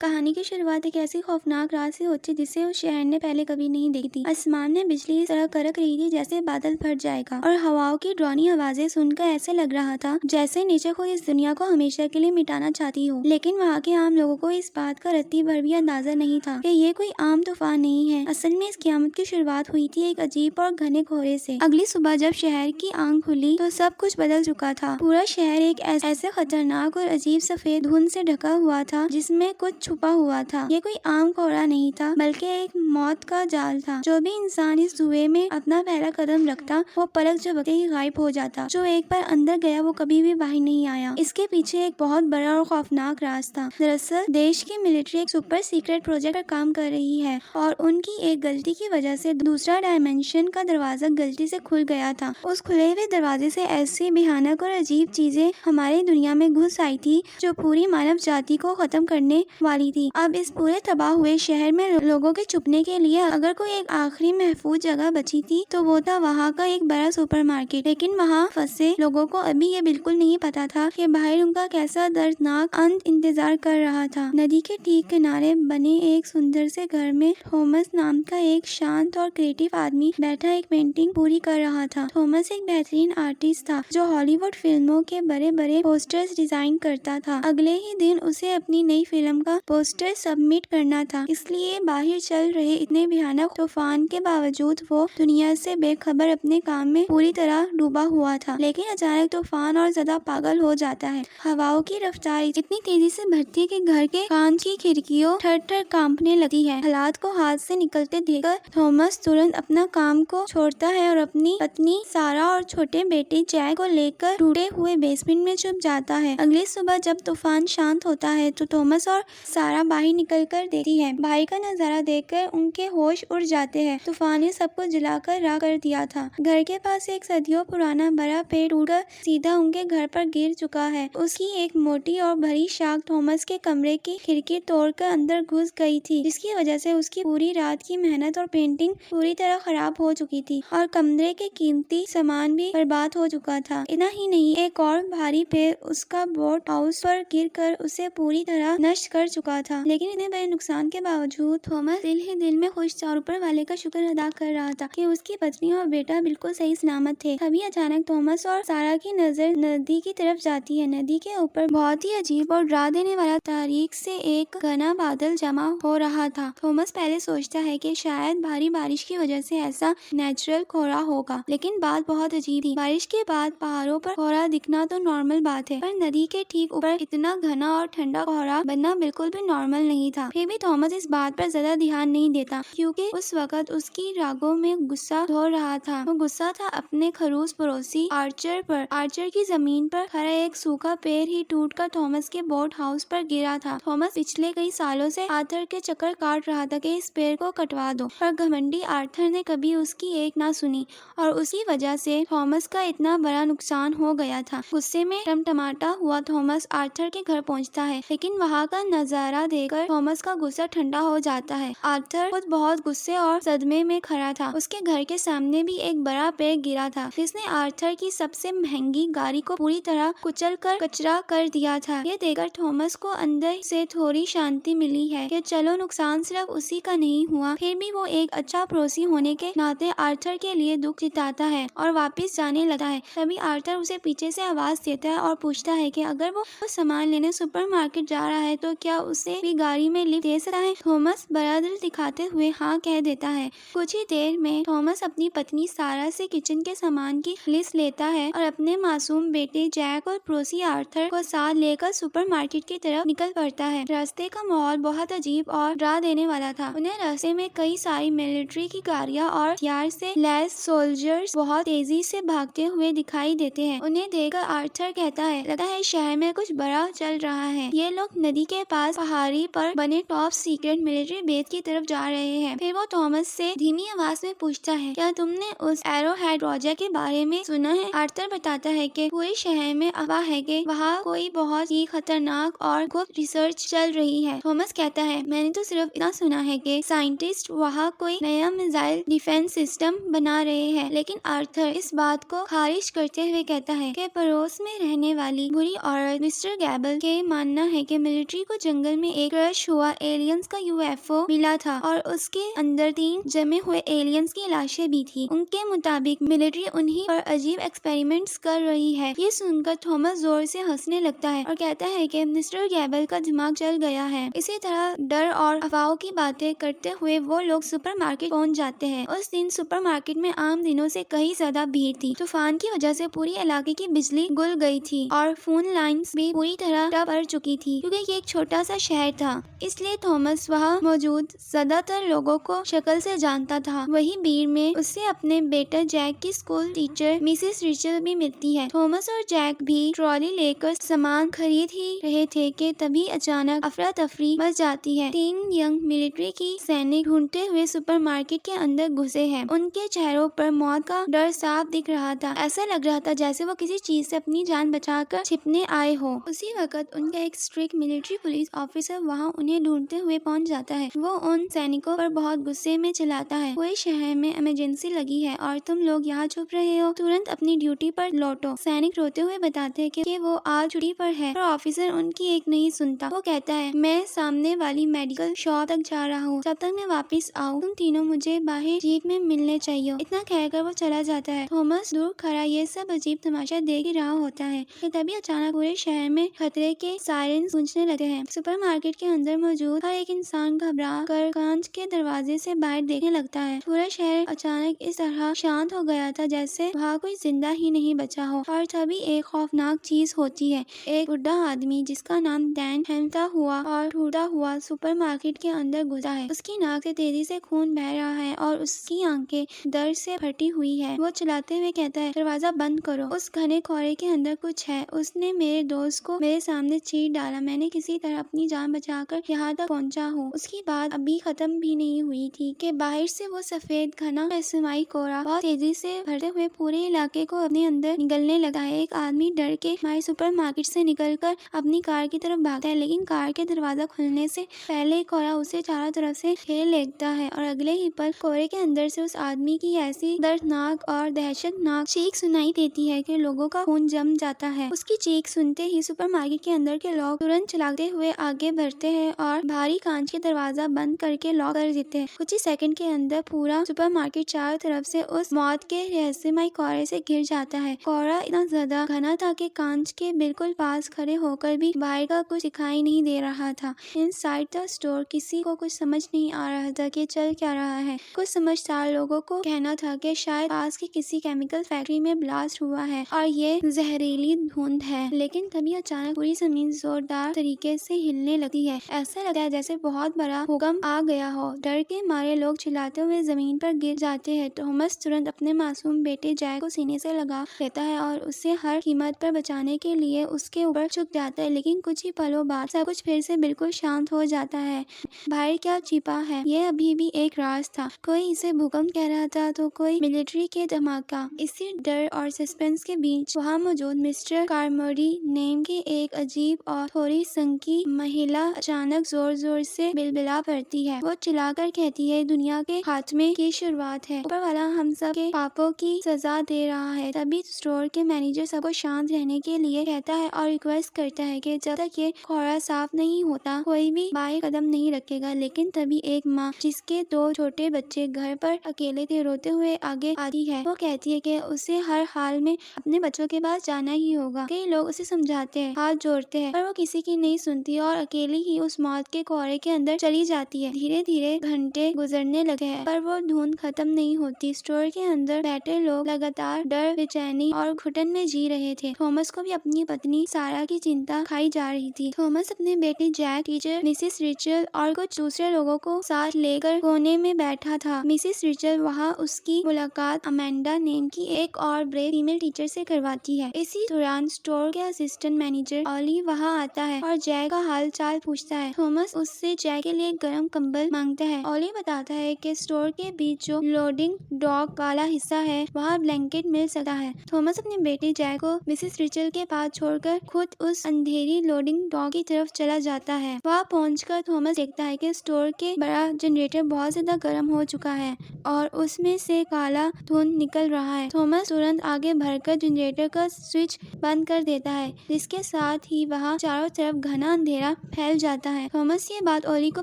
कहानी की शुरुआत एक ऐसी खौफनाक रात से होती है जिसे उस शहर ने पहले कभी नहीं देखी थी। आसमान में बिजली इस तरह कड़क रही थी जैसे बादल फट जाएगा और हवाओं की डरावनी आवाजें सुनकर ऐसे लग रहा था जैसे नीचे कोई इस दुनिया को हमेशा के लिए मिटाना चाहती हो। लेकिन वहाँ के आम लोगों को इस बात का रत्ती भर भी अंदाजा नहीं था कि ये कोई आम तूफान नहीं है। असल में इस क़यामत की शुरुआत हुई थी एक अजीब और घने कोहरे से। अगली सुबह जब शहर की आंख खुली तो सब कुछ बदल चुका था। पूरा शहर एक ऐसे खतरनाक और अजीब सफेद धुंध से ढका हुआ था जिसमें कुछ छुपा हुआ था। ये कोई आम कोहरा नहीं था बल्कि एक मौत का जाल था। जो भी इंसान इस धुएं में अपना पहला कदम रखता वो पलक झपकते ही गायब हो जाता। जो एक बार अंदर गया वो कभी भी बाहर नहीं आया। इसके पीछे एक बहुत बड़ा और खौफनाक राज था। दरअसल देश की मिलिट्री एक सुपर सीक्रेट प्रोजेक्ट पर काम कर रही है और उनकी एक गलती की वजह से दूसरा डायमेंशन का दरवाजा गलती से खुल गया था। उस खुले हुए दरवाजे से ऐसी भयानक और अजीब चीजें हमारी दुनिया में घुस आई थी जो पूरी मानव जाति को खत्म करने वाली थी। अब इस पूरे तबाह हुए शहर में लोगों के छुपने के लिए अगर कोई एक आखिरी महफूज जगह बची थी तो वो था वहाँ का एक बड़ा सुपरमार्केट। लेकिन वहाँ फंसे लोगों को अभी ये बिल्कुल नहीं पता था कि बाहर उनका कैसा दर्दनाक अंत इंतजार कर रहा था। नदी के ठीक किनारे बने एक सुंदर से घर में थॉमस नाम का एक शांत और क्रिएटिव आदमी बैठा एक पेंटिंग पूरी कर रहा था। थॉमस एक बेहतरीन आर्टिस्ट था जो हॉलीवुड फिल्मों के बड़े बड़े पोस्टर्स डिजाइन करता था। अगले ही दिन उसे अपनी नई फिल्म का पोस्टर सबमिट करना था, इसलिए बाहर चल रहे इतने भयानक तूफान के बावजूद वो दुनिया से बेखबर अपने काम में पूरी तरह डूबा हुआ था। लेकिन अचानक तूफान और ज्यादा पागल हो जाता है। हवाओं की रफ्तार इतनी तेजी से बढ़ती है कि घर के कांच की खिड़कियों थर थर कांपने लगती है। हालात को हाथ से निकलते देखकर थॉमस तुरंत अपना काम को छोड़ता है और अपनी पत्नी सारा और छोटे बेटे जैक को लेकर टूटे हुए बेसमेंट में छुप जाता है। अगली सुबह जब तूफान शांत होता है तो थॉमस और सारा बाहर निकल कर देती है। बाहर का नजारा देखकर उनके होश उड़ जाते हैं। तूफान ने सबको जलाकर राख कर दिया था। घर के पास एक सदियों पुराना बड़ा पेड़ टूटकर सीधा उनके घर पर गिर चुका है। उसकी एक मोटी और भरी शाख थॉमस के कमरे की खिड़की तोड़कर अंदर घुस गई थी, जिसकी वजह से उसकी पूरी रात की मेहनत और पेंटिंग पूरी तरह खराब हो चुकी थी और कमरे के कीमती सामान भी बर्बाद हो चुका था। इतना ही नहीं, एक और भारी पेड़ उसका बोट हाउस पर गिरकर उसे पूरी तरह नष्ट कर चुका था। लेकिन इतने बड़े नुकसान के बावजूद थॉमस दिल ही दिल में खुश था और ऊपर वाले का शुक्र अदा कर रहा था कि उसकी पत्नी और बेटा बिल्कुल सही सलामत थे। तभी अचानक थॉमस और सारा की नजर नदी की तरफ जाती है। नदी के ऊपर बहुत ही अजीब और डरा देने वाला तारीख से एक घना बादल जमा हो रहा था। थॉमस पहले सोचता है कि शायद भारी बारिश की वजह से ऐसा नेचुरल कोहरा होगा, लेकिन बात बहुत अजीब थी। बारिश के बाद पहाड़ों पर कोहरा दिखना तो नॉर्मल बात है, पर नदी के ठीक ऊपर इतना घना और ठंडा कोहरा बनना बिल्कुल भी नॉर्मल नहीं था। फिर भी थॉमस इस बात पर ज्यादा ध्यान नहीं देता क्योंकि उस वक्त उसकी रागों में गुस्सा हो रहा था। वो गुस्सा था अपने खरूस पड़ोसी आर्चर पर। आर्चर की जमीन पर खड़ा एक सूखा पेड़ ही टूटकर थॉमस के बोट हाउस पर गिरा था। थॉमस पिछले कई सालों से आर्थर के चक्कर काट रहा था कि इस पेड़ को कटवा दो, पर घमंडी आर्थर ने कभी उसकी एक ना सुनी और उसी वजह से थॉमस का इतना बड़ा नुकसान हो गया था। गुस्से में टमाटा हुआ थॉमस आर्थर के घर पहुंचता है, लेकिन वहां का नजारा देखकर थॉमस का गुस्सा ठंडा हो जाता है। आर्थर खुद बहुत गुस्से और सदमे में खड़ा था। उसके घर के सामने भी एक बड़ा पेड़ गिरा था जिसने आर्थर की सबसे महंगी गाड़ी को पूरी तरह कुचल कर कचरा कर दिया था। ये देखकर थॉमस को अंदर से थोड़ी शांति मिली है कि चलो नुकसान सिर्फ उसी का नहीं हुआ। फिर भी वो एक अच्छा पड़ोसी होने के नाते आर्थर के लिए दुख जताता है और वापस जाने लगता है। तभी आर्थर उसे पीछे से आवाज देता है और पूछता है कि अगर वो सामान लेने सुपरमार्केट जा रहा है तो क्या उसे भी गाड़ी में लिफ्ट दे सकता है। थॉमस बड़ा दिल दिखाते हुए हाँ कह देता है। कुछ ही देर में थॉमस अपनी पत्नी सारा से किचन के सामान की लिस्ट लेता है और अपने मासूम बेटे जैक और पड़ोसी आर्थर को साथ लेकर सुपरमार्केट की तरफ निकल पड़ता है। रास्ते का माहौल बहुत अजीब और डरा देने वाला था। उन्हें रास्ते में कई सारी मिलिट्री की गाड़ियां और हथियार से लैस सोल्जर्स बहुत तेजी से भागते हुए दिखाई देते हैं। उन्हें देखकर आर्थर कहता है, लगता है शहर में कुछ बड़ा चल रहा है। ये लोग नदी के पास पहाड़ी पर बने टॉप सीक्रेट मिलिट्री बेस की तरफ जा रहे हैं। फिर वो थॉमस से धीमी आवाज में पूछता है, क्या तुमने उस एरो हेड प्रोजेक्ट के बारे में सुना है। आर्थर बताता है कि पूरे शहर में अफवाह है कि वहाँ कोई बहुत ही खतरनाक और गुप्त रिसर्च चल रही है। थॉमस कहता है, मैंने तो सिर्फ इतना सुना है कि साइंटिस्ट वहाँ कोई नया मिसाइल डिफेंस सिस्टम बना रहे हैं। लेकिन आर्थर इस बात को खारिज करते हुए कहता है कि पड़ोस में रहने वाली बुरी औरत मिस्टर गैबल के मानना है कि मिलिट्री को जंगल जंगल में एक क्रश हुआ एलियंस का यूएफओ मिला था और उसके अंदर 3 जमे हुए एलियंस की लाशें भी थी। उनके मुताबिक मिलिट्री उन्हीं पर अजीब एक्सपेरिमेंट्स कर रही है। ये सुनकर थॉमस जोर से हंसने लगता है और कहता है कि मिस्टर गैबल का दिमाग चल गया है। इसी तरह डर और अफवाहों की बातें करते हुए वो लोग सुपरमार्केट पहुंच जाते हैं। उस दिन सुपरमार्केट में आम दिनों से कहीं ज्यादा भीड़ थी। तूफान की वजह से पूरी इलाके की बिजली गुल गई थी और फोन लाइंस भी पूरी तरह टप पड़ चुकी थी। क्योंकि ये एक छोटा सा शहर था, इसलिए थॉमस वहाँ मौजूद ज्यादातर लोगों को शक्ल से जानता था। वही भीड़ में उससे अपने बेटा जैक की स्कूल टीचर मिसेस रिचल भी मिलती है। थॉमस और जैक भी ट्रॉली लेकर सामान खरीद ही रहे थे कि तभी अचानक अफरा तफरी मच जाती है। 3 यंग मिलिट्री की सैनिक ढूंढते हुए सुपरमार्केट के अंदर घुसे हैं। उनके चेहरों पर मौत का डर साफ दिख रहा था। ऐसा लग रहा था जैसे वो किसी चीज से अपनी जान बचाकर छिपने आए हो। उसी वक्त उनका एक स्ट्रिक्ट मिलिट्री पुलिस ऑफिसर वहाँ उन्हें ढूंढते हुए पहुँच जाता है। वो उन सैनिकों पर बहुत गुस्से में चिल्लाता है, पूरे शहर में इमरजेंसी लगी है और तुम लोग यहाँ छुप रहे हो, तुरंत अपनी ड्यूटी पर लौटो। सैनिक रोते हुए बताते हैं कि वो आज छुट्टी पर है, पर ऑफिसर उनकी एक नहीं सुनता। वो कहता है, मैं सामने वाली मेडिकल शॉप तक जा रहा हूँ, जब तक मैं वापस आऊँ तुम तीनों मुझे बाहर जीप में मिलने चाहिए। इतना कहकर वो चला जाता है। थॉमस दूर खड़ा ये सब अजीब तमाशा देख ही रहा होता है कि तभी अचानक पूरे शहर में खतरे के सायरन गूंजने लगे हैं। सुपरमार्केट के अंदर मौजूद हर एक इंसान घबरा कर कांच के दरवाजे से बाहर देखने लगता है। पूरा शहर अचानक इस तरह शांत हो गया था जैसे वहाँ कोई जिंदा ही नहीं बचा हो। और तभी एक खौफनाक चीज होती है। एक बुढ़ा आदमी जिसका नाम डैन हेमता हुआ और टूटा हुआ सुपरमार्केट के अंदर घुसा है। उसकी नाक से तेजी से खून बह रहा है और उसकी आंखें दर्द से फटी हुई है। वो चिल्लाते हुए कहता है, दरवाजा बंद करो, उस घने कोहरे के अंदर कुछ है। उसने मेरे दोस्त को मेरे सामने चीर डाला। मैंने किसी तरह अपनी जान बचाकर यहाँ तक पहुँचा हूँ। उसकी बात अभी खत्म भी नहीं हुई थी कि बाहर से वो सफेद घना रहस्यमयी कोहरा बहुत तेजी से भरते हुए पूरे इलाके को अपने अंदर निगलने लगा है। एक आदमी डर के मारे सुपरमार्केट से निकलकर अपनी कार की तरफ भागता है, लेकिन कार के दरवाजा खुलने से पहले कोहरा उसे चारों तरफ से घेर लेता है और अगले ही पल कोहरे के अंदर से उस आदमी की ऐसी दर्दनाक और दहशतनाक चीख सुनाई देती है कि लोगों का खून जम जाता है। उसकी चीख सुनते ही सुपरमार्केट के अंदर के लोग तुरंत चलाते हुए आगे बढ़ते हैं और भारी कांच के दरवाजा बंद करके लॉक कर देते हैं। कुछ ही सेकंड के अंदर पूरा सुपरमार्केट चारों तरफ से उस मौत के रहस्यमय कोहरे से घिर जाता है। कोहरा इतना ज्यादा घना था कि कांच के बिल्कुल पास खड़े होकर भी बाहर का कुछ दिखाई नहीं दे रहा था। इनसाइड द स्टोर किसी को कुछ समझ नहीं आ रहा था कि चल क्या रहा है। कुछ समझदार लोगों को कहना था कि शायद पास की किसी केमिकल फैक्ट्री में ब्लास्ट हुआ है और ये जहरीली धुंध है। लेकिन तभी अचानक पूरी जमीन जोरदार तरीके से हिलने लगती है। ऐसा लगता है जैसे बहुत बड़ा भूकंप आ गया हो। डर के मारे लोग चिल्लाते हुए जमीन पर गिर जाते हैं। थॉमस तुरंत अपने मासूम बेटे जैक को सीने से लगा लेता है और उसे हर कीमत पर बचाने के लिए उसके ऊपर झुक जाता है। लेकिन कुछ ही पलों बाद सब कुछ फिर से बिल्कुल शांत हो जाता है। बाहर क्या छिपा है ये अभी भी एक राज था। कोई इसे भूकंप कह रहा था तो कोई मिलिट्री के धमाका। इसी डर और सस्पेंस के बीच वहाँ मौजूद मिस्टर कार्मोडी नेम की एक अजीब और थोड़ी संकी महिला अचानक जोर जोर से बिलबिला पड़ती है। वो चिल्लाकर कहती है, दुनिया के खात्मे की शुरुआत है, ऊपर वाला हम सब के पापों की सजा दे रहा है। तभी स्टोर के मैनेजर सबको शांत रहने के लिए कहता है और रिक्वेस्ट करता है कि जब तक ये कोहरा साफ नहीं होता कोई भी बाहर कदम नहीं रखेगा। लेकिन तभी एक माँ जिसके 2 छोटे बच्चे घर पर अकेले थे रोते हुए आगे आती है। वो कहती है कि उसे हर हाल में अपने बच्चों के पास जाना ही होगा। कई लोग उसे समझाते हैं, हाथ जोड़ते हैं, पर वो किसी की नहीं सुनती और अकेली ही उस मौत के कोहरे के अंदर चली जाती है। धीरे धीरे घंटे गुजरने लगे हैं पर वो धुंध खत्म नहीं होती। स्टोर के अंदर बैठे लोग लगातार डर, बेचैनी और घुटन में जी रहे थे। थॉमस को भी अपनी पत्नी सारा की चिंता खाई जा रही थी। थॉमस अपने बेटे जैक, टीचर मिसेस रिचल और कुछ दूसरे लोगों को साथ लेकर कोने में बैठा था। मिसेस रिचल वहाँ उसकी मुलाकात अमेंडा नेम की एक और ब्रेव फीमेल टीचर से करवाती है। इसी दौरान स्टोर के असिस्टेंट मैनेजर ऑली वहाँ आता है और जैक का हाल चाल पूछता है। थॉमस उससे जैक के लिए गर्म कंबल मांगता है। ऑली बताता है कि स्टोर के बीच जो लोडिंग डॉक वाला हिस्सा है वहाँ ब्लैंकेट मिल सकता है। थॉमस अपने बेटे जैक को मिसेस रिचल के पास छोड़कर खुद उस अंधेरी लोडिंग डॉक की तरफ चला जाता है। वहाँ पहुंचकर थॉमस देखता है कि स्टोर के बड़ा जनरेटर बहुत ज्यादा गर्म हो चुका है और उसमें से काला धुंध निकल रहा है। थॉमस तुरंत आगे बढ़कर जनरेटर का स्विच बंद कर देता है, जिसके साथ ही वहाँ चारों तरफ घना अंधेरा फैल जाता है। थॉमस ये बात ओली को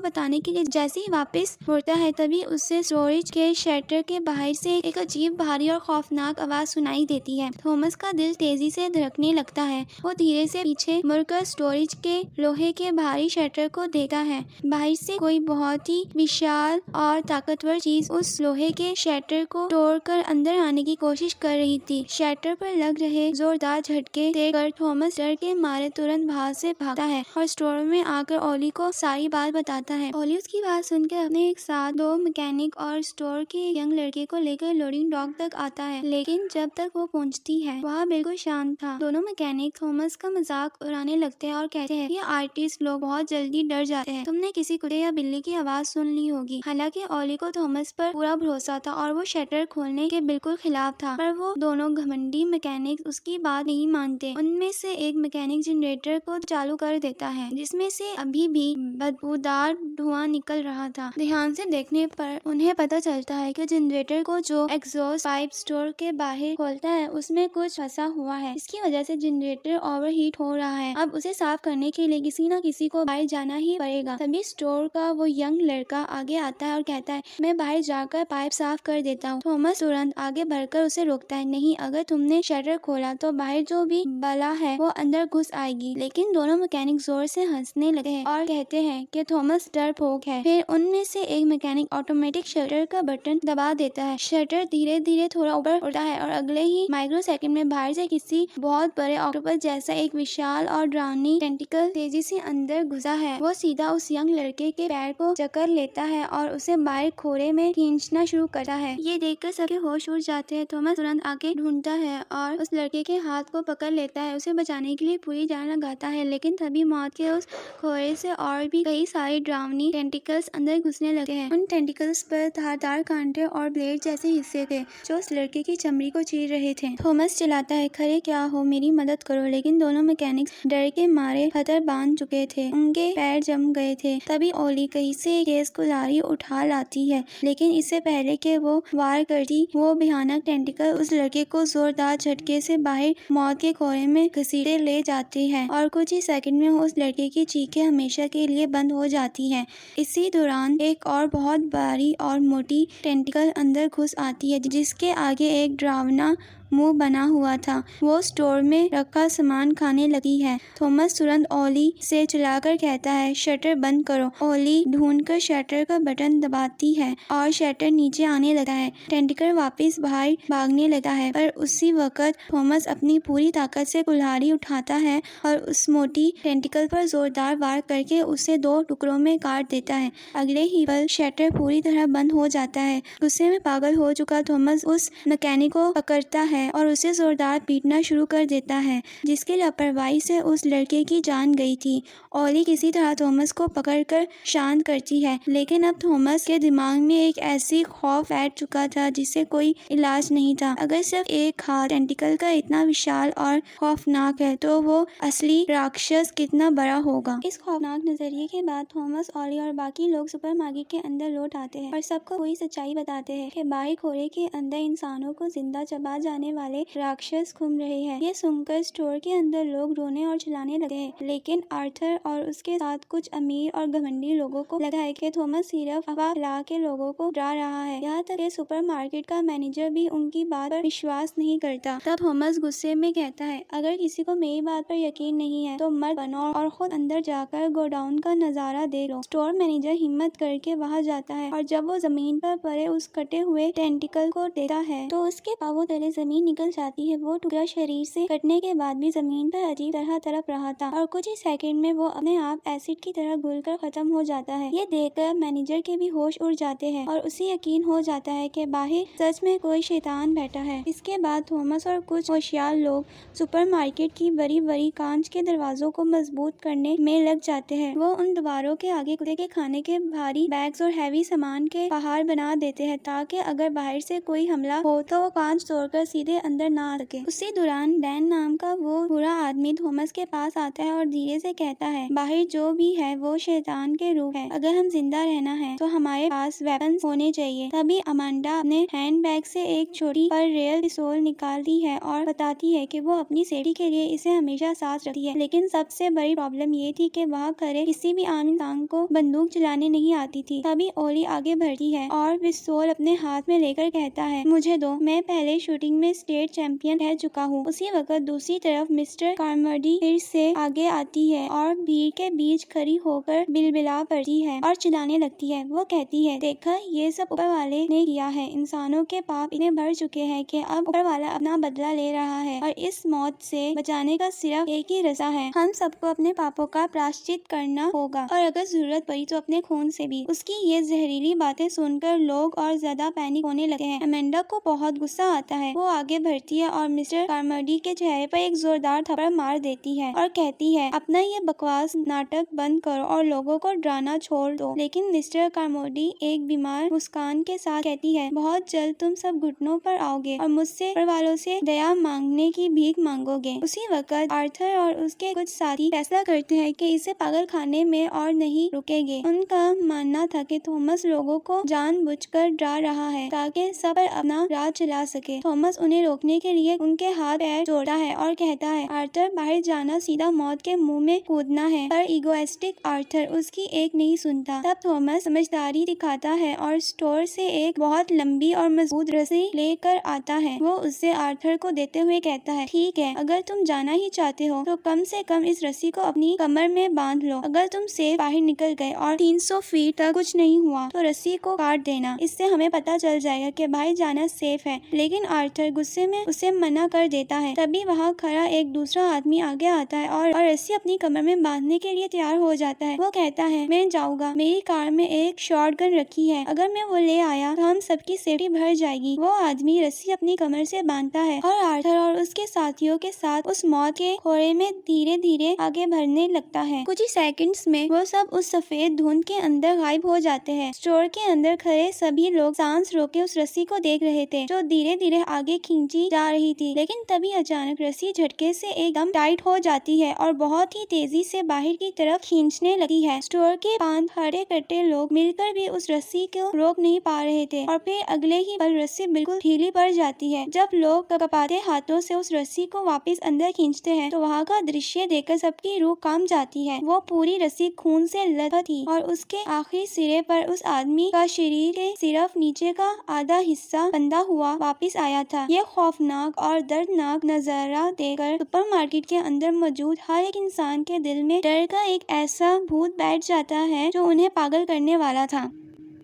बताने के लिए जैसे ही वापस मुड़ता है तभी उससे स्टोरेज के शटर के बाहर से एक अजीब भारी और खौफनाक आवाज सुनाई देती है। थॉमस का दिल तेजी से धड़कने लगता है। वो धीरे से पीछे मुड़कर स्टोरेज के लोहे के भारी शटर को देखता है। बाहर से कोई बहुत ही विशाल और ताकतवर चीज उस लोहे के शटर को तोड़कर अंदर आने की कोशिश कर रही थी। शटर पर लग रहे जोरदार झटके देखकर थॉमस डर के मारे तुरंत बाहर से भागता है और स्टोर में आकर ओली को सारी बात बताता है। ओली उसकी बात सुनकर अपने एक साथ दो मैकेनिक और स्टोर के यंग लड़के को लेकर लोडिंग डॉक तक आता है, लेकिन जब तक वो पहुंचती है वहाँ बिल्कुल शांत था। दोनों मैकेनिक थॉमस का मजाक उड़ाने लगते हैं और कहते हैं ये आर्टिस्ट लोग बहुत जल्दी डर जाते हैं, तुमने किसी कुत्ते या बिल्ली की आवाज सुन ली होगी। हालांकि ओली को थॉमस पर पूरा भरोसा था और वो शटर खोलने के बिल्कुल खिलाफ था, पर वो दोनों घमंडी मैकेनिक उसकी बात नहीं मानते। उनमें से एक मैकेनिक जनरेटर को चालू कर देता है जिसमें से अभी भी बदबूदार धुआं निकल रहा था। ध्यान से देखने पर उन्हें पता चलता है कि जनरेटर को जो एग्जॉस्ट पाइप स्टोर के बाहर खोलता है उसमें कुछ फंसा हुआ है। इसकी वजह से जनरेटर ओवरहीट हो रहा है। अब उसे साफ करने के लिए किसी न किसी को बाहर जाना ही पड़ेगा। तभी स्टोर का वो यंग लड़का आगे आता है और कहता है मैं बाहर जाकर पाइप साफ कर देता हूँ। थॉमस तुरंत आगे बढ़कर उसे रोकता है, नहीं, अगर तुमने शटर खोला तो बाहर जो भी बला है वो अंदर घुस आएगी। लेकिन दोनों मैकेनिक जोर से हंसने लगे हैं और कहते हैं कि थॉमस डरपोक है। फिर उनमें से एक मैकेनिक ऑटोमेटिक शटर का बटन दबा देता है। शटर धीरे धीरे थोड़ा ऊपर उठता है और अगले ही माइक्रो सेकंड में बाहर से किसी बहुत बड़े ऑक्टोपस जैसा एक विशाल और डरावनी टेंटिकल तेजी से अंदर घुसा है। वो सीधा उस यंग लड़के के पैर को जकड़ लेता है और उसे बाहर खोरे में खींचना शुरू करता है। ये देखकर सबके होश उड़ जाते हैं। थॉमस तुरंत आके ढूंढता है और उस लड़के के हाथ को पकड़ लेता है, उसे बचाने के लिए पूरी जान लगाता है। लेकिन तभी मौत के उस खोरे से और भी कई सारे डरावनी टेंटिकल्स अंदर घुसने लगे हैं। उन टेंटिकल्स पर धारदार कांटे और ब्लेड जैसे हिस्से थे जो उस लड़के की चमड़ी को चीर रहे थे। थॉमस चिल्लाता है, खड़े क्या हो, मेरी मदद करो। लेकिन दोनों मैकेनिक्स डर के मारे खतर बांध चुके थे, उनके पैर जम गए थे। तभी ओली कहीं से गैस कुल्हाड़ी उठा लाती है, लेकिन इससे पहले कि वो वार करती वो भयानक टेंटिकल उस लड़के को जोरदार झटके से बाहर मौत के खोरे में घसीटे ले जाती है और कुछ ही सेकंड में उस लड़के की चीखें हमेशा के लिए बंद हो जाती हैं। इसी दौरान एक और बहुत भारी और मोटी टेंटिकल अंदर घुस आती है जिसके आगे एक डरावना मुंह बना हुआ था। वो स्टोर में रखा सामान खाने लगी है। थॉमस तुरंत ओली से चिल्लाकर कहता है, शटर बंद करो। ओली ढूंढकर शटर का बटन दबाती है और शटर नीचे आने लगा है। टेंटिकल वापस बाहर भागने लगा है, पर उसी वक्त थॉमस अपनी पूरी ताकत से कुल्हाड़ी उठाता है और उस मोटी टेंटिकल पर जोरदार वार करके उसे दो टुकड़ों में काट देता है। अगले ही पल शटर पूरी तरह बंद हो जाता है। गुस्से में पागल हो चुका थॉमस उस मैकेनिक को पकड़ता है और उसे जोरदार पीटना शुरू कर देता है, जिसकी लापरवाही से उस लड़के की जान गई थी। ओली किसी तरह थॉमस को पकड़कर शांत करती है, लेकिन अब थॉमस के दिमाग में एक ऐसी खौफ बैठ चुका था जिसे कोई इलाज नहीं था। अगर सिर्फ एक हाथ टेंटिकल का इतना विशाल और खौफनाक है तो वो असली राक्षस कितना बड़ा होगा। इस खौफनाक नजरिए के बाद थॉमस, ओली और बाकी लोग सुपरमार्केट के अंदर लौट आते हैं और सबको पूरी सच्चाई बताते हैं कि बाहर खोरे के अंदर इंसानों को जिंदा चबा जाने वाले राक्षस घूम रहे हैं। ये सुनकर स्टोर के अंदर लोग रोने और चिल्लाने लगे हैं, लेकिन आर्थर और उसके साथ कुछ अमीर और घमंडी लोगों को लगा है कि थॉमस सिर्फ अफवाह फैला के लोगों को डरा रहा है। यहाँ तक कि सुपरमार्केट का मैनेजर भी उनकी बात पर विश्वास नहीं करता। तब थॉमस गुस्से में कहता है, अगर किसी को मेरी बात पर यकीन नहीं है तो मत बनो और खुद अंदर जाकर गोडाउन का नजारा देख लो। स्टोर मैनेजर हिम्मत करके वहाँ जाता है और जब वो जमीन पर पड़े उस कटे हुए टेंटिकल को देखता है तो उसके पांवों तले जमीन निकल जाती है। वो टुकड़ा शरीर से कटने के बाद भी जमीन पर अजीब तरह तड़प रहा था और कुछ ही सेकंड में वो अपने आप एसिड की तरह घुलकर खत्म हो जाता है। ये देखकर मैनेजर के भी होश उड़ जाते हैं और उसे यकीन हो जाता है कि बाहर सच में कोई शैतान बैठा है। इसके बाद थॉमस और कुछ होशियार लोग सुपरमार्केट की बड़ी बड़ी कांच के दरवाजों को मजबूत करने में लग जाते हैं। वो उन दीवारों के आगे कुत्ते के खाने के भारी बैग्स और हैवी सामान के पहाड़ बना देते हैं ताकि अगर बाहर से कोई हमला हो तो वो कांच तोड़कर सीधा सीधे अंदर ना आ सके। उसी दौरान डैन नाम का वो बुरा आदमी थॉमस के पास आता है और धीरे से कहता है, बाहर जो भी है वो शैतान के रूप है। अगर हम जिंदा रहना है तो हमारे पास वेपन्स होने चाहिए। तभी अमांडा अपने हैंडबैग से एक छोटी पर रियल पिस्तौल निकालती है और बताती है कि वो अपनी सेफ्टी के लिए इसे हमेशा साथ रखती है। लेकिन सबसे बड़ी प्रॉब्लम ये थी कि वहाँ खड़े किसी भी आम इंसान को बंदूक चलाने नहीं आती थी। तभी ओली आगे बढ़ती है और पिस्तौल अपने हाथ में लेकर कहता है, मुझे दो, मैं पहले शूटिंग में स्टेट चैंपियन रह चुका हूँ। उसी वक्त दूसरी तरफ मिस्टर कार्मोडी फिर से आगे आती है और भीड़ के बीच खड़ी होकर बिलबिला पड़ती है और चिल्लाने लगती है। वो कहती है, देखा, ये सब ऊपर वाले ने किया है। इंसानों के पाप इतने बढ़ चुके हैं कि अब ऊपर वाला अपना बदला ले रहा है और इस मौत से बचाने का सिर्फ एक ही रास्ता है। हम सबको अपने पापों का प्रायश्चित करना होगा और अगर जरूरत पड़ी तो अपने खून से भी। उसकी ये जहरीली बातें सुनकर लोग और ज्यादा पैनिक होने लगते हैं। अमेंडा को बहुत गुस्सा आता है। वो आगे बढ़ती है और मिस्टर कार्मोडी के चेहरे पर एक जोरदार थप्पड़ मार देती है और कहती है, अपना ये बकवास नाटक बंद करो और लोगों को डराना छोड़ दो। लेकिन मिस्टर कार्मोडी एक बीमार मुस्कान के साथ कहती है, बहुत जल्द तुम सब घुटनों पर आओगे और मुझसे ऊपर वालों से दया मांगने की भीख मांगोगे। उसी वक्त आर्थर और उसके कुछ साथी फैसला करते हैं कि इसे पागल खाने में और नहीं रुकेंगे। उनका मानना था कि थॉमस लोगों को जानबूझकर डरा रहा है ताकि सब पर अपना राज चला सके। थॉमस उन्हें रोकने के लिए उनके हाथ पैर जोड़ता है और कहता है, आर्थर, बाहर जाना सीधा मौत के मुंह में कूदना है। पर इगोइस्टिक आर्थर उसकी एक नहीं सुनता। तब थॉमस समझदारी दिखाता है और स्टोर से एक बहुत लंबी और मजबूत रस्सी लेकर आता है। वो उससे आर्थर को देते हुए कहता है, ठीक है, अगर तुम जाना ही चाहते हो तो कम से कम इस रस्सी को अपनी कमर में बांध लो। अगर तुम सेफ बाहर निकल गए और 300 फीट तक कुछ नहीं हुआ तो रस्सी को काट देना। इससे हमें पता चल जाएगा कि बाहर जाना सेफ है। लेकिन आर्थर गुस्से में उसे मना कर देता है। तभी वहाँ खड़ा एक दूसरा आदमी आगे आता है और रस्सी अपनी कमर में बांधने के लिए तैयार हो जाता है। वो कहता है, मैं जाऊंगा, मेरी कार में एक शॉटगन रखी है, अगर मैं वो ले आया तो हम सबकी सेफ्टी बढ़ जाएगी। वो आदमी रस्सी अपनी कमर से बांधता है और आर्थर और उसके साथियों के साथ उस मौत के खोरे में धीरे धीरे आगे बढ़ने लगता है। कुछ ही सेकंड्स में वो सब उस सफेद धुंध के अंदर गायब हो जाते हैं। स्टोर के अंदर खड़े सभी लोग सांस रोके उस रस्सी को देख रहे थे जो धीरे धीरे आगे खींची जा रही थी। लेकिन तभी अचानक रस्सी झटके से एकदम टाइट हो जाती है और बहुत ही तेजी से बाहर की तरफ खींचने लगी है। स्टोर के 5 हरे कट्टे लोग मिलकर भी उस रस्सी को रोक नहीं पा रहे थे और फिर अगले ही पल रस्सी बिल्कुल ढीली पड़ जाती है। जब लोग कपाते हाथों से उस रस्सी को वापस अंदर खींचते हैं तो वहाँ का दृश्य देखकर सबकी रूह कांप जाती है। वो पूरी रस्सी खून से लथपथ थी और उसके आखिरी सिरे पर उस आदमी का शरीर के सिर्फ नीचे का आधा हिस्सा बंधा हुआ वापस आया था। ये खौफनाक और दर्दनाक नजारा देखकर सुपरमार्केट के अंदर मौजूद हर एक इंसान के दिल में डर का एक ऐसा भूत बैठ जाता है जो उन्हें पागल करने वाला था।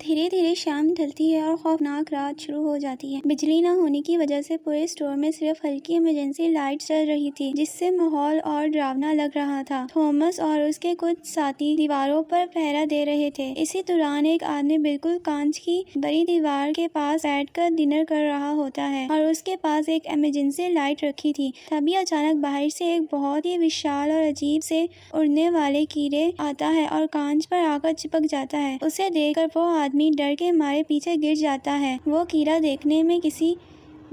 धीरे धीरे शाम ढलती है और खौफनाक रात शुरू हो जाती है। बिजली न होने की वजह से पूरे स्टोर में सिर्फ हल्की इमरजेंसी लाइट चल रही थी, जिससे माहौल और डरावना लग रहा था। थॉमस और उसके कुछ साथी दीवारों पर पहरा दे रहे थे। इसी दौरान एक आदमी बिल्कुल कांच की बड़ी दीवार के पास बैठकर डिनर कर रहा होता है और उसके पास एक इमरजेंसी लाइट रखी थी। तभी अचानक बाहर से एक बहुत ही विशाल और अजीब से उड़ने वाले कीड़े आता है और कांच पर आकर चिपक जाता है। उसे देखकर वो आदमी डर के मारे पीछे गिर जाता है। वो कीड़ा देखने में किसी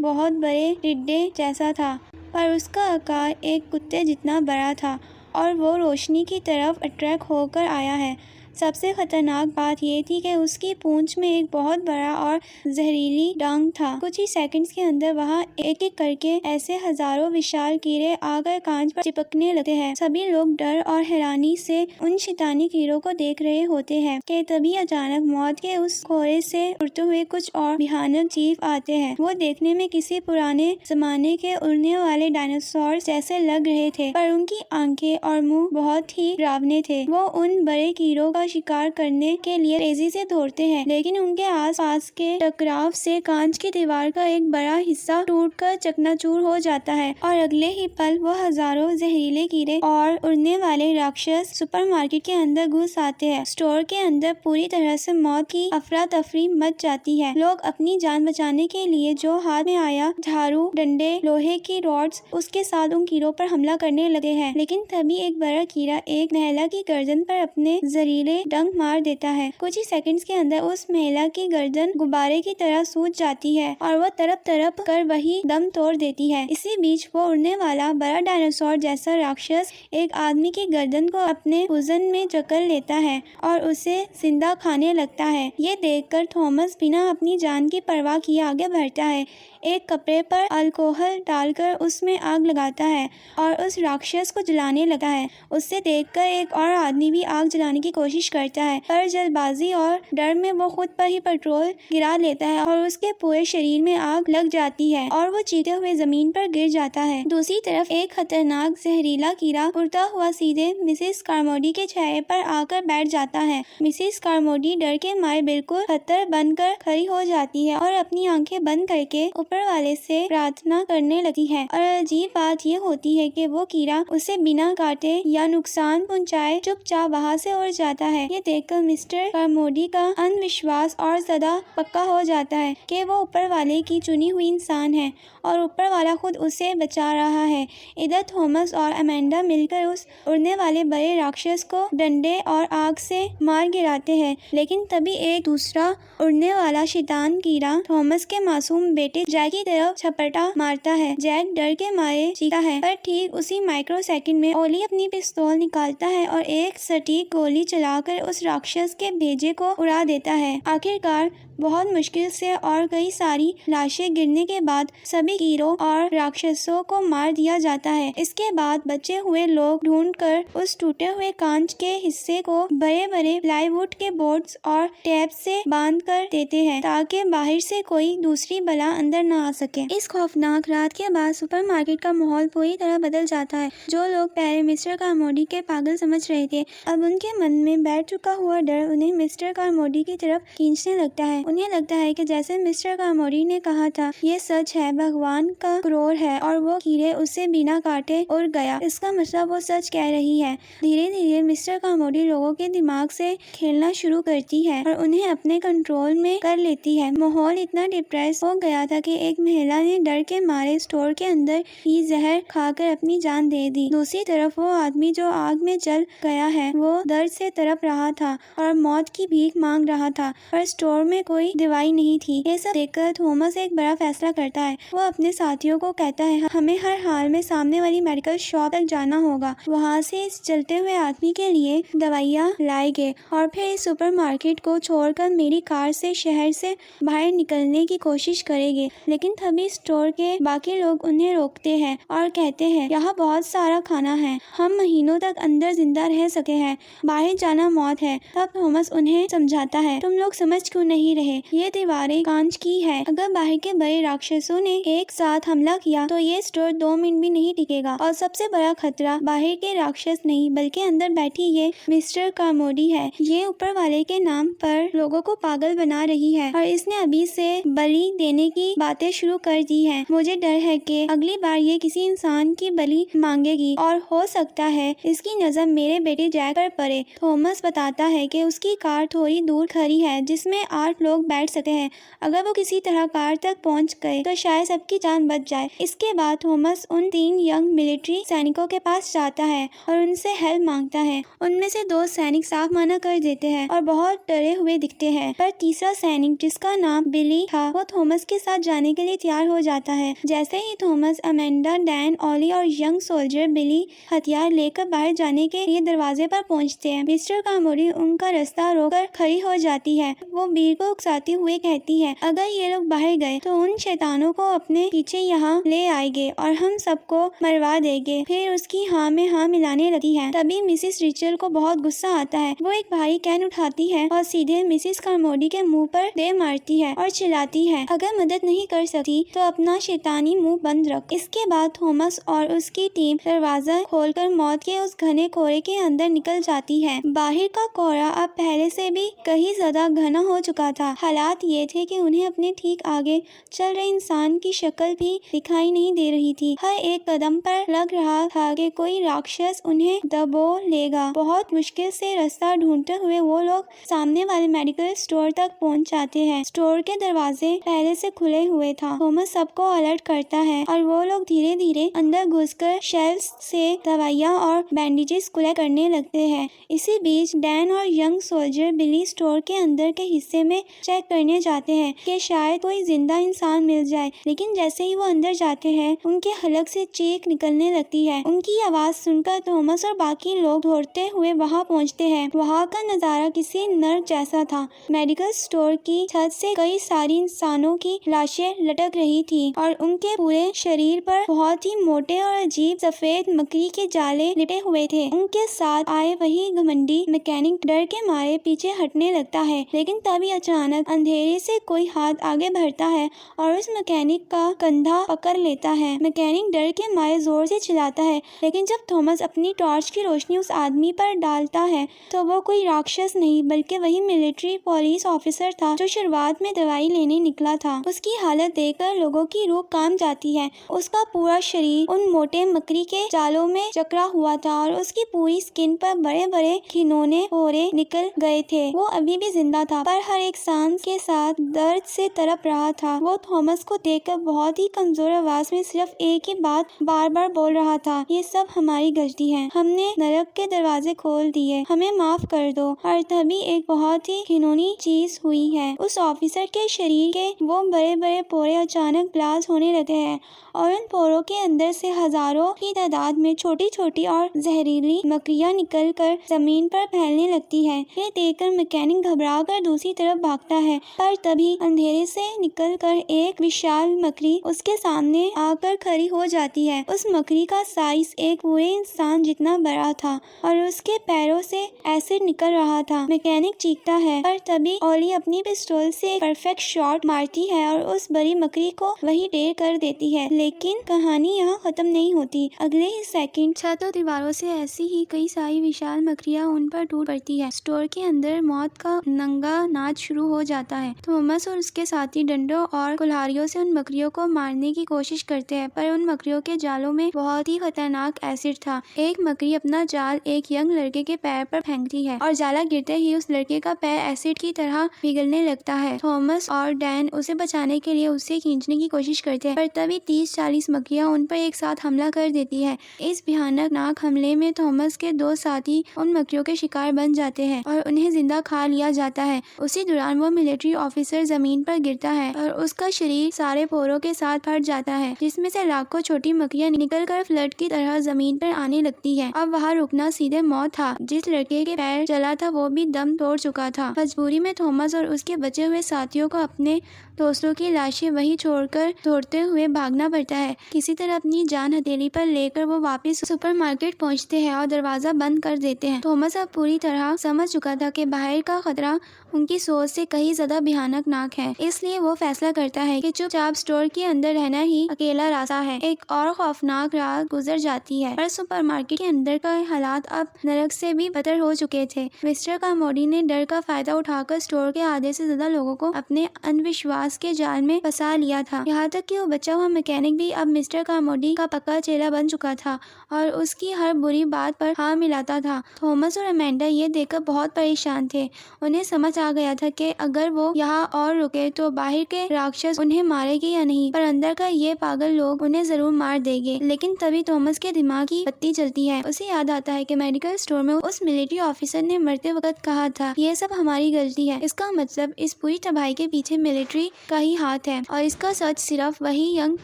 बहुत बड़े टिड्डे जैसा था, पर उसका आकार एक कुत्ते जितना बड़ा था और वो रोशनी की तरफ अट्रैक्ट होकर आया है। सबसे खतरनाक बात यह थी कि उसकी पूंछ में एक बहुत बड़ा और जहरीली डंक था। कुछ ही सेकंड्स के अंदर वहाँ एक एक करके ऐसे हजारों विशाल कीड़े आकर कांच पर चिपकने लगते हैं। सभी लोग डर और हैरानी से उन शैतानी कीड़ों को देख रहे होते हैं कि तभी अचानक मौत के उस खोरे से उड़ते हुए कुछ और भयानक जीव आते हैं। वो देखने में किसी पुराने जमाने के उड़ने वाले डायनासोर जैसे लग रहे थे, पर उनकी आंखें और मुंह बहुत ही डरावने थे। वो उन बड़े कीड़ों का शिकार करने के लिए तेजी से दौड़ते हैं, लेकिन उनके आसपास के टकराव से कांच की दीवार का एक बड़ा हिस्सा टूटकर चकनाचूर हो जाता है और अगले ही पल वो हजारों जहरीले कीड़े और उड़ने वाले राक्षस सुपरमार्केट के अंदर घुस आते हैं। स्टोर के अंदर पूरी तरह से मौत की अफरा तफरी मच जाती है। लोग अपनी जान बचाने के लिए जो हाथ में आया झाड़ू, डंडे, लोहे की रॉड्स, उसके साथ उन कीड़ों पर हमला करने लगे हैं। लेकिन तभी एक बड़ा कीड़ा एक महिला की गर्दन पर अपने जहरीले पहले डंक मार देता है। कुछ ही सेकंड्स के अंदर उस महिला की गर्दन गुब्बारे की तरह सूज जाती है और वो तड़प तड़प कर वही दम तोड़ देती है। इसी बीच वो उड़ने वाला बड़ा डायनासोर जैसा राक्षस एक आदमी की गर्दन को अपने वजन में जकड़ लेता है और उसे जिंदा खाने लगता है। ये देखकर थॉमस बिना अपनी जान की परवाह किए आगे बढ़ता है। एक कपड़े पर अल्कोहल डालकर उसमें आग लगाता है और उस राक्षस को जलाने लगा है। उससे देखकर एक और आदमी भी आग जलाने की कोशिश करता है, पर जल्दबाजी और डर में वो खुद पर ही पेट्रोल गिरा लेता है और उसके पूरे शरीर में आग लग जाती है और वो चीते हुए जमीन पर गिर जाता है। दूसरी तरफ एक खतरनाक जहरीला कीड़ा उड़ता हुआ सीधे मिसेस कार्मोडी के चेहरे पर आकर बैठ जाता है। मिसेस कार्मोडी डर के मारे बिल्कुल खतर बनकर खड़ी हो जाती है और अपनी आंखें बंद करके ऊपर वाले से प्रार्थना करने लगती है। और अजीब बात ये होती है कि वो कीड़ा उसे बिना काटे या नुकसान पहुंचाए चुपचाप वहाँ से उड़ जाता है। ये देखकर मिस्टर कार्मोडी का अंधविश्वास और ज्यादा पक्का हो जाता है कि वो ऊपर वाले की चुनी हुई इंसान है और ऊपर वाला खुद उसे बचा रहा है। इधर थॉमस और अमेंडा मिलकर उस उड़ने वाले बड़े राक्षस को डंडे और आग से मार गिराते हैं, लेकिन तभी एक दूसरा उड़ने वाला शैतान कीड़ा थॉमस के मासूम बेटे जैक की तरफ झपटा मारता है। जैक डर के मारे चीखता है, पर ठीक उसी माइक्रो सेकंड में ओली अपनी पिस्तौल निकालता है और एक सटीक गोली चलाकर उस राक्षस के भेजे को उड़ा देता है। आखिरकार बहुत मुश्किल से और कई सारी लाशें गिरने के बाद सभी कीड़ों और राक्षसों को मार दिया जाता है। इसके बाद बचे हुए लोग ढूंढकर उस टूटे हुए कांच के हिस्से को बड़े बड़े प्लाईवुड के बोर्ड्स और टेप से बांध कर देते हैं ताकि बाहर से कोई दूसरी बला अंदर न आ सके। इस खौफनाक रात के बाद सुपरमार्केट का माहौल पूरी तरह बदल जाता है। जो लोग पहले मिस्टर कार्मोडी के पागल समझ रहे थे, अब उनके मन में बैठ चुका हुआ डर उन्हें मिस्टर कार्मोडी की तरफ खींचने लगता है। उन्हें लगता है कि जैसे मिस्टर कार्मोडी ने कहा था, ये सच है, भगवान का क्रोध है और वो कीड़े उसे बिना काटे उड़ गया। इसका मतलब वो सच कह रही है। धीरे धीरे मिस्टर कार्मोडी लोगों के दिमाग से खेलना शुरू करती है और उन्हें अपने कंट्रोल में कर लेती है। माहौल इतना डिप्रेस हो गया था कि एक महिला ने डर के मारे स्टोर के अंदर ही जहर खाकर अपनी जान दे दी। दूसरी तरफ वो आदमी जो आग में जल गया है, वो दर्द से तड़प रहा था और मौत की भीख मांग रहा था, पर स्टोर में कोई दवाई नहीं थी। ये सब देखकर थॉमस एक बड़ा फैसला करता है। वो अपने साथियों को कहता है, हमें हर हाल में सामने वाली मेडिकल शॉप तक जाना होगा, वहाँ से इस चलते हुए आदमी के लिए दवाइयाँ लाएंगे और फिर इस सुपरमार्केट को छोड़कर मेरी कार से शहर से बाहर निकलने की कोशिश करेंगे। लेकिन तभी स्टोर के बाकी लोग उन्हें रोकते हैं और कहते हैं, यहाँ बहुत सारा खाना है, हम महीनों तक अंदर जिंदा रह सके हैं, बाहर जाना मौत है। तब थॉमस उन्हें समझाता है, तुम लोग समझ क्यों नहीं रहे, ये दीवारें कांच की है, अगर बाहर के बड़े राक्षसों ने एक साथ हमला किया तो ये स्टोर 2 मिनट भी नहीं टिकेगा। और सबसे बड़ा खतरा बाहर के राक्षस नहीं बल्कि अंदर बैठी ये मिस्टर कार्मोडी है। ये ऊपर वाले के नाम पर लोगों को पागल बना रही है और इसने अभी से बलि देने की बातें शुरू कर दी है। मुझे डर है कि अगली बार ये किसी इंसान की बलि मांगेगी और हो सकता है इसकी नजर मेरे बेटे जैक पर पड़े। थॉमस बताता है कि उसकी कार थोड़ी दूर खड़ी है जिसमें 8 लोग बैठ सकते हैं। अगर वो किसी तरह कार तक पहुंच गए तो शायद सबकी जान बच जाए। इसके बाद थॉमस उन 3 यंग मिलिट्री सैनिकों के पास जाता है और उनसे हेल्प मांगता है। उनमें से 2 सैनिक साफ मना कर देते हैं और बहुत डरे हुए दिखते हैं, पर तीसरा सैनिक जिसका नाम बिली था, वो थॉमस के साथ जाने के लिए तैयार हो जाता है। जैसे ही थॉमस, अमेंडा, डैन, ओली और यंग सोल्जर बिली हथियार लेकर बाहर जाने के लिए दरवाजे पर पहुंचते हैं, मिस्टर कार्मोडी उनका रास्ता रोककर खड़ी हो जाती है। वो बीर को उकसाते हुए कहती है, अगर ये लोग बाहर गए तो उन शैतानों को अपने पीछे यहाँ ले आएंगे और हम सबको मरवा देंगे। फिर उसकी हाँ में हाँ मिलाने लगती है। तभी मिसेस रिचल को बहुत गुस्सा आता है। वो एक भारी कैन उठाती है और सीधे मिसेस कार्मोडी के मुंह पर दे मारती है और चिल्लाती है, अगर मदद नहीं कर सकती तो अपना शैतानी मुंह बंद रख। इसके बाद थॉमस और उसकी टीम दरवाजा खोलकर मौत के उस घने कोहरे के अंदर निकल जाती है। बाहर का कोहरा अब पहले से भी कहीं ज्यादा घना हो चुका था था। हालात ये थे कि उन्हें अपने ठीक आगे चल रहे इंसान की शक्ल भी दिखाई नहीं दे रही थी। हर एक कदम पर लग रहा था कि कोई राक्षस उन्हें दबो लेगा। बहुत मुश्किल से रास्ता ढूंढते हुए वो लोग सामने वाले मेडिकल स्टोर तक पहुंच जाते हैं। स्टोर के दरवाजे पहले से खुले हुए था। थॉमस सबको अलर्ट करता है और वो लोग धीरे धीरे अंदर घुसकर शेल्फ्स से दवाइयाँ और बैंडेजेस कलेक्ट करने लगते हैं। इसी बीच डैन और यंग सोल्जर बिली स्टोर के अंदर के हिस्से में चेक करने जाते हैं कि शायद कोई जिंदा इंसान मिल जाए, लेकिन जैसे ही वो अंदर जाते हैं उनके हलक से चीख निकलने लगती है। उनकी आवाज सुनकर थॉमस और बाकी लोग दौड़ते हुए वहां पहुंचते हैं। वहां का नजारा किसी नर्क जैसा था। मेडिकल स्टोर की छत से कई सारी इंसानों की लाशें लटक रही थी और उनके पूरे शरीर पर बहुत ही मोटे और अजीब सफेद मकड़ी के जाले लिपटे हुए थे। उनके साथ आए वही घमंडी मैकेनिक डर के मारे पीछे हटने लगता है, लेकिन तभी अचानक अंधेरे से कोई हाथ आगे बढ़ता है और उस मैकेनिक का कंधा पकड़ लेता है। मैकेनिक डर के मारे जोर से चिल्लाता है, लेकिन जब थॉमस अपनी टॉर्च की रोशनी उस आदमी पर डालता है तो वो कोई राक्षस नहीं बल्कि वही मिलिट्री पुलिस ऑफिसर था जो शुरुआत में दवाई लेने निकला था। उसकी हालत देखकर लोगों की रूह कांप जाती है। उसका पूरा शरीर उन मोटे मकड़ी के जालों में जकड़ा हुआ था और उसकी पूरी स्किन पर बड़े बड़े घिनौने फोड़े निकल गए थे। वो अभी भी जिंदा था पर हर एक सांस के साथ दर्द से तड़प रहा था। वो थॉमस को देखकर बहुत ही कमजोर आवाज में सिर्फ एक ही बात बार बार बोल रहा था, ये सब हमारी गलती है, हमने नरक के दरवाजे खोल दिए, हमें माफ कर दो। और तभी एक बहुत ही घिनौनी चीज हुई है। उस ऑफिसर के शरीर के वो बड़े बड़े पोरे अचानक ब्लास्ट होने लगे हैं और उन पोरों के अंदर से हजारों की तादाद में छोटी छोटी और जहरीली मकड़ियां निकल कर जमीन पर फैलने लगती है। ये देखकर मैकेनिक घबरा कर दूसरी तरफ भागता है, पर तभी अंधेरे से निकल कर एक विशाल मकड़ी उसके सामने आकर खड़ी हो जाती है। उस मकड़ी का साइज एक पूरे इंसान जितना बड़ा था और उसके पैरों से एसिड निकल रहा था। मैकेनिक चीखता है, पर तभी ओली अपनी पिस्तौल से एक परफेक्ट शॉट मारती है और उस बड़ी मकड़ी को वही ढेर कर देती है। लेकिन कहानी यहाँ खत्म नहीं होती। अगले ही सेकंड छत और दीवारों से ऐसी ही कई सारी विशाल मकड़ियाँ उन पर टूट पड़ती है। स्टोर के अंदर मौत का नंगा नाच शुरू हो जाता है। थॉमस और उसके साथी डंडों और कुल्हाड़ियों से उन मकड़ियों को मारने की कोशिश करते हैं, पर उन मकड़ियों के जालों में बहुत ही खतरनाक एसिड था। एक मकड़ी अपना जाल एक यंग लड़के के पैर पर फेंकती है और जाला गिरते ही उस लड़के का पैर एसिड की तरह पिघलने लगता है। थॉमस और डैन उसे बचाने के लिए उसे खींचने की कोशिश करते हैं, पर तभी 30-40 मकड़ियाँ उन पर एक साथ हमला कर देती है। इस भयानक नाक हमले में थॉमस के 2 साथी उन मकड़ियों के शिकार बन जाते हैं और उन्हें जिंदा खा लिया जाता है। उसी दौरान वो मिलिट्री ऑफिसर जमीन पर गिरता है और उसका शरीर सारे पोरों के साथ फट जाता है, जिसमें से लाखों छोटी मकड़ियाँ निकल कर फ्लड की तरह जमीन पर आने लगती है। अब वहाँ रुकना सीधे मौत था। जिस लड़के के पैर जला था वो भी दम तोड़ चुका था। मजबूरी में थॉमस और उसके बचे हुए साथियों को अपने दोस्तों की लाशें वहीं छोड़कर दौड़ते हुए भागना पड़ता है। किसी तरह अपनी जान हथेली पर लेकर वो वापस सुपरमार्केट पहुंचते हैं और दरवाजा बंद कर देते हैं। थॉमस अब पूरी तरह समझ चुका था कि बाहर का खतरा उनकी सोच से कहीं ज्यादा भयानक है, इसलिए वो फैसला करता है कि चुपचाप स्टोर के अंदर रहना ही अकेला रास्ता है। एक और खौफनाक रात गुजर जाती है, पर सुपरमार्केट के अंदर का हालात अब नरक से भी बदतर हो चुके थे। मिस्टर कामोडी ने डर का फायदा उठाकर स्टोर के आधे से ज्यादा लोगों को अपने अंधविश्वास के जाल में फंसा लिया था। यहाँ तक कि वो बचा हुआ मैकेनिक भी अब मिस्टर कामोडी का पक्का चेला बन चुका था और उसकी हर बुरी बात पर हाँ मिलाता था। थॉमस और अमेंडा ये देखकर बहुत परेशान थे। उन्हें समझ आ गया था कि अगर वो यहाँ और रुके तो बाहर के राक्षस उन्हें मारेंगे या नहीं, पर अंदर का ये पागल लोग उन्हें जरूर मार देंगे। लेकिन तभी थॉमस के दिमाग की बत्ती जलती है। उसे याद आता है कि मेडिकल स्टोर में उस मिलिट्री ऑफिसर ने मरते वक्त कहा था, ये सब हमारी गलती है। इसका मतलब इस पूरी तबाही के पीछे मिलिट्री का ही हाथ है और इसका सच सिर्फ वही यंग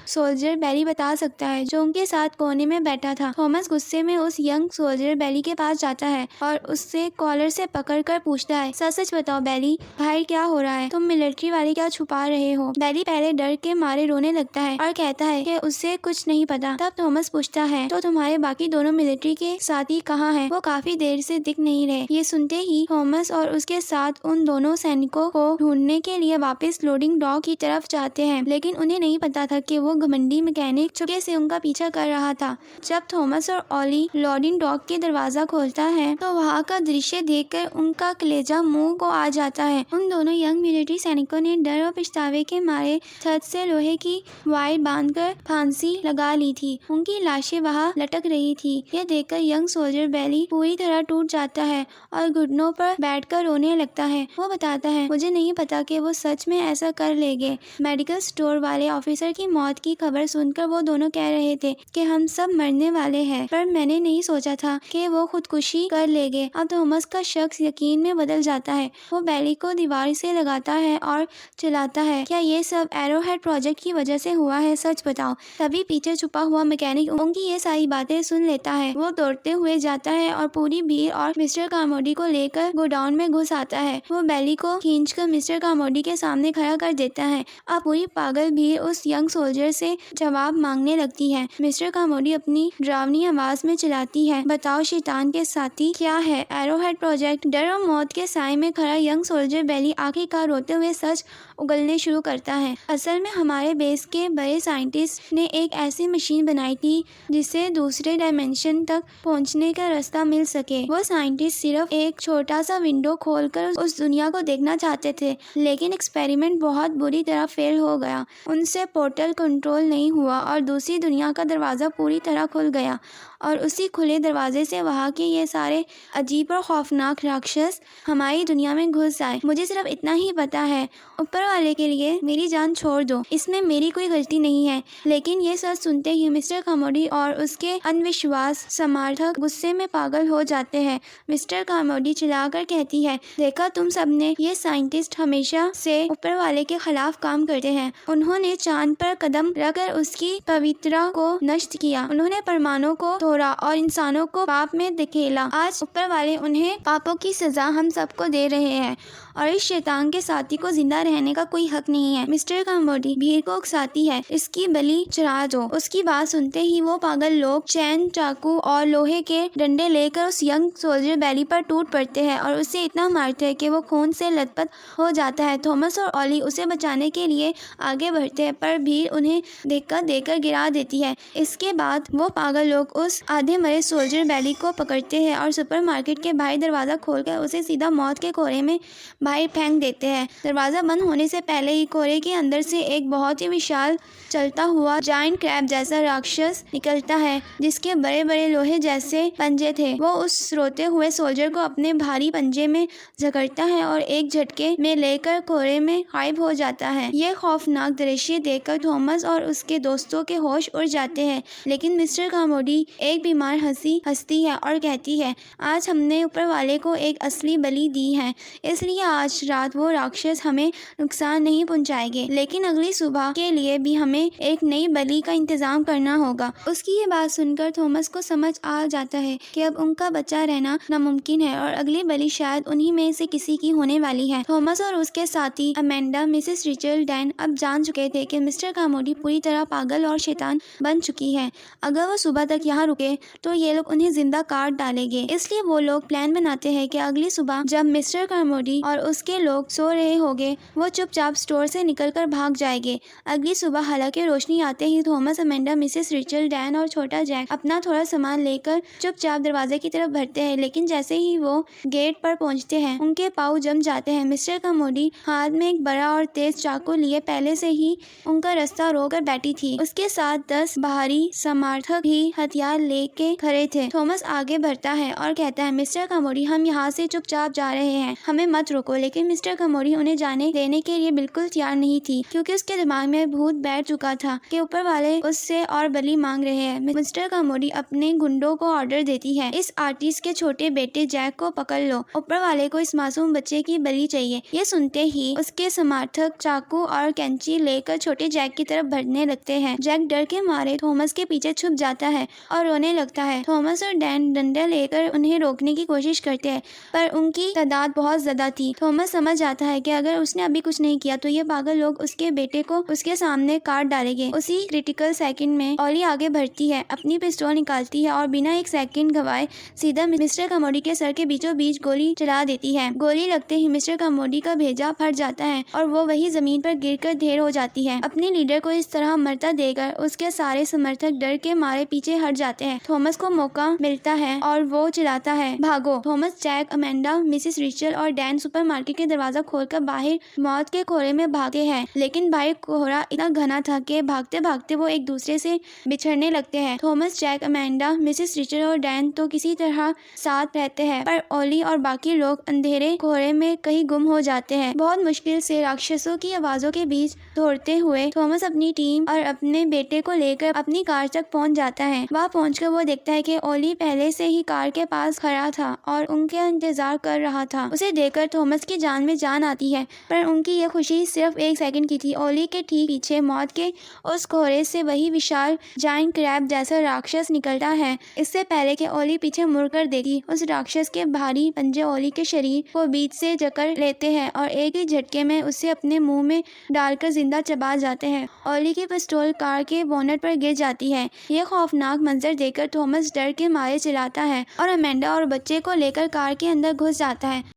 सोल्जर बेली बता सकता है जो उनके साथ कोने में बैठा था। थॉमस गुस्से में उस यंग सोल्जर बेली के पास जाता है और उससे कॉलर से पकड़कर पूछता है, सच सच बताओ बेली, भाई क्या हो रहा है? तुम मिलिट्री वाले क्या छुपा रहे हो? बेली पहले डर के मारे रोने लगता है और कहता है कि उसे कुछ नहीं पता। तब थॉमस पूछता है, तो तुम्हारे बाकी दोनों मिलिट्री के साथी कहाँ हैं? वो काफी देर से दिख नहीं रहे। ये सुनते ही थॉमस और उसके साथ उन दोनों सैनिकों को ढूंढने के लिए वापस लोडिंग डॉक की तरफ जाते हैं, लेकिन उन्हें नहीं पता था कि वो घमंडी मैकेनिक चुपके से उनका पीछा कर रहा था। जब थॉमस और ओली लोडिंग डॉक के दरवाजा खोलता है तो वहाँ का दृश्य देखकर उनका कलेजा मुंह को आ जाता है। उन दोनों यंग मिलिट्री सैनिकों ने डर और पछतावे के मारे छत से लोहे की वायर बांधकर फांसी लगा ली थी। उनकी लाशें वहां लटक रही थी। यह देखकर यंग सोल्जर बेली पूरी तरह टूट जाता है और घुटनों पर बैठकर रोने लगता है। वो बताता है, मुझे नहीं पता कि वो सच में ऐसा कर लेंगे। मेडिकल स्टोर वाले ऑफिसर की मौत की खबर सुनकर वो दोनों कह रहे थे कि हम सब मरने वाले हैं, पर मैंने नहीं सोचा था कि वो खुदकुशी कर लेंगे। अब थॉमस का शक यकीन में बदल जाता है। वो बेली को दीवार से लगाता है और चिल्लाता है, क्या ये सब एरोहेड प्रोजेक्ट की वजह से हुआ है? सच बताओ। तभी पीछे छुपा हुआ मैकेनिक उनकी ये सारी बातें सुन लेता है। वो दौड़ते हुए जाता है और पूरी भीड़ और मिस्टर कार्मोडी को लेकर गोडाउन में घुस आता है। वो बेली को खींचकर मिस्टर कार्मोडी के सामने खड़ा कर देता है। अब पूरी पागल भीड़ उस यंग सोल्जर से जवाब मांगने लगती है। मिस्टर कार्मोडी अपनी डरावनी आवाज में चिल्लाती है, बताओ शैतान के साथी, क्या है एरोहेड प्रोजेक्ट? डर और मौत के साए में खड़ा यंग सोल्जर बेली आखिरकार रोते हुए सच उगलने शुरू करता है। असल में हमारे बेस के बड़े साइंटिस्ट ने एक ऐसी मशीन बनाई थी जिससे दूसरे डायमेंशन तक पहुंचने का रास्ता मिल सके। वो साइंटिस्ट सिर्फ एक छोटा सा विंडो खोलकर उस दुनिया को देखना चाहते थे, लेकिन एक्सपेरिमेंट बहुत बुरी तरह फेल हो गया। उनसे पोर्टल कंट्रोल नहीं हुआ और दूसरी दुनिया का दरवाज़ा पूरी तरह खुल गया और उसी खुले दरवाजे से वहाँ के ये सारे अजीब और खौफनाक राक्षस हमारी दुनिया में घुस आए। मुझे सिर्फ इतना ही पता है, ऊपर वाले के लिए मेरी जान छोड़ दो, इसमें मेरी कोई गलती नहीं है। लेकिन ये सच सुनते ही मिस्टर कार्मोडी और उसके अनविश्वास समर्थक गुस्से में पागल हो जाते हैं। मिस्टर कार्मोडी चिल्लाकर कहती है, देखा तुम सबने, ये साइंटिस्ट हमेशा से ऊपर वाले के खिलाफ काम करते हैं। उन्होंने चांद पर कदम रखकर उसकी पवित्रता को नष्ट किया। उन्होंने परमाणु को तोड़ा और इंसानों को पाप में धकेला। आज ऊपर वाले उन्हें पापों की सजा हम सबको दे रहे हैं और इस शैतान के साथी को जिंदा रहने का कोई हक नहीं है। मिस्टर कार्मोडी भीड़ को उकसाती है, इसकी बलि चढ़ा दो। उसकी बात सुनते ही वो पागल लोग चैन, चाकू और लोहे के डंडे लेकर उस यंग सोल्जर बेली पर टूट पड़ते हैं और उसे इतना मारते हैं कि वो खून से लथपथ हो जाता है। थॉमस और ऑली उसे बचाने के लिए आगे बढ़ते हैं, पर भीड़ उन्हें धक्का देकर गिरा देती है। इसके बाद वो पागल लोग उस आधे मरे सोल्जर बेली को पकड़ते हैं और सुपरमार्केट के बाहर दरवाजा खोलकर उसे सीधा मौत के कोहरे में बाहर फेंक देते हैं। दरवाजा बंद होने से पहले ही कोहरे के अंदर से एक बहुत ही विशाल चलता हुआ जायंट क्रैब जैसा राक्षस निकलता है, जिसके बड़े बड़े लोहे जैसे पंजे थे। वो उस रोते हुए सोल्जर को अपने भारी पंजे में जकड़ता है और एक झटके में लेकर कोहरे में गायब हो जाता है। ये खौफनाक दृश्य देखकर थॉमस और उसके दोस्तों के होश उड़ जाते हैं, लेकिन मिस्टर कार्मोडी एक बीमार हंसी हंसती है और कहती है, आज हमने ऊपर वाले को एक असली बलि दी है, इसलिए आज रात वो राक्षस हमें नुकसान नहीं पहुंचाएंगे, लेकिन अगली सुबह के लिए भी हमें एक नई बलि का इंतजाम करना होगा। उसकी ये बात सुनकर थॉमस को समझ आ जाता है कि अब उनका बचा रहना नामुमकिन है और अगली बलि शायद उन्हीं में से किसी की होने वाली है। थॉमस और उसके साथी अमेंडा, मिसेस रिचल, डैन अब जान चुके थे कि मिस्टर कार्मोडी पूरी तरह पागल और शैतान बन चुकी है। अगर वो सुबह तक यहाँ रुके तो ये लोग उन्हें जिंदा काट डालेंगे। इसलिए वो लोग प्लान बनाते हैं कि अगली सुबह जब मिस्टर कार्मोडी और उसके लोग सो रहे होंगे, वो चुपचाप स्टोर से निकलकर भाग जाएंगे। अगली सुबह हालांकि रोशनी आते ही Thomas, Amanda, Mrs Rachel, Dan और छोटा जैक अपना थोड़ा सामान लेकर चुपचाप दरवाजे की तरफ बढ़ते हैं, लेकिन जैसे ही वो गेट पर पहुंचते हैं उनके पाँव जम जाते हैं। मिस्टर कार्मोडी हाथ में एक बड़ा और तेज चाकू लिए पहले से ही उनका रास्ता रोककर बैठी थी। उसके साथ 10 बाहरी समर्थक भी हथियार लेके खड़े थे। थॉमस आगे बढ़ता है और कहता है, मिस्टर कार्मोडी, हम यहाँ से चुपचाप जा रहे हैं, हमें मत रोको। लेकिन मिस्टर कार्मोडी उन्हें जाने देने के लिए बिल्कुल तैयार नहीं थी, क्योंकि उसके दिमाग में भूत बैठ चुका था कि ऊपर वाले उससे और बलि मांग रहे हैं। मिस्टर कार्मोडी अपने गुंडों को ऑर्डर देती है, इस आर्टिस्ट के छोटे बेटे जैक को पकड़ लो, ऊपर वाले को इस मासूम बच्चे की बलि चाहिए। ये सुनते ही उसके समर्थक चाकू और कैंची लेकर छोटे जैक की तरफ बढ़ने लगते हैं। जैक डर के मारे थॉमस के पीछे छुप जाता है और रोने लगता है। थॉमस और डैन डंडा लेकर उन्हें रोकने की कोशिश करते हैं, पर उनकी तादाद बहुत ज्यादा थी। थॉमस समझ जाता है कि अगर उसने अभी कुछ नहीं किया तो ये पागल लोग उसके बेटे को उसके सामने काट डालेंगे। उसी क्रिटिकल सेकंड में ऑली आगे बढ़ती है, अपनी पिस्तौल निकालती है और बिना एक सेकंड गवाए सीधा मिस्टर कार्मोडी के सर के बीचों बीच गोली चला देती है। गोली लगते ही मिस्टर कार्मोडी का भेजा फट जाता है और वो वही जमीन पर गिरकर ढेर हो जाती है। अपने लीडर को इस तरह मरता देकर उसके सारे समर्थक डर के मारे पीछे हट जाते हैं। थॉमस को मौका मिलता है और वो चिल्लाता है, भागो। Thomas, Jack, Amanda, Mrs Rachel और डैन सुपर मार्केट के दरवाजा खोलकर बाहर मौत के कोहरे में भागे हैं, लेकिन बाहर कोहरा इतना घना था कि भागते भागते वो एक दूसरे से बिछड़ने लगते हैं। Thomas, Jack, Amanda, Mrs Richard और डैन तो किसी तरह साथ रहते हैं, पर ओली और बाकी लोग अंधेरे कोहरे में कहीं गुम हो जाते हैं। बहुत मुश्किल से राक्षसों की आवाजों के बीच दौड़ते हुए थॉमस अपनी टीम और अपने बेटे को लेकर अपनी कार तक पहुंच जाता है। वहां पहुंचकर वो देखता है कि ओली पहले से ही कार के पास खड़ा था और उनके इंतजार कर रहा था। उसे देखकर थॉमस की जान में जान आती है, पर उनकी यह खुशी सिर्फ एक सेकंड की थी। ओली के ठीक पीछे मौत के उस कोहरे से वही विशाल जायंट क्रैब जैसा राक्षस निकलता है। इससे पहले कि ओली पीछे मुड़कर देखी, उस राक्षस के भारी पंजे ओली के शरीर को बीच से जकड़ लेते हैं और एक ही झटके में उसे अपने मुंह में डालकर जिंदा चबा जाते हैं। ओली की पिस्तौल कार के बोनट पर गिर जाती है। यह खौफनाक मंजर देखकर थॉमस डर के मारे चिल्लाता है और अमेंडा और बच्चे को लेकर कार के अंदर घुस जाता है।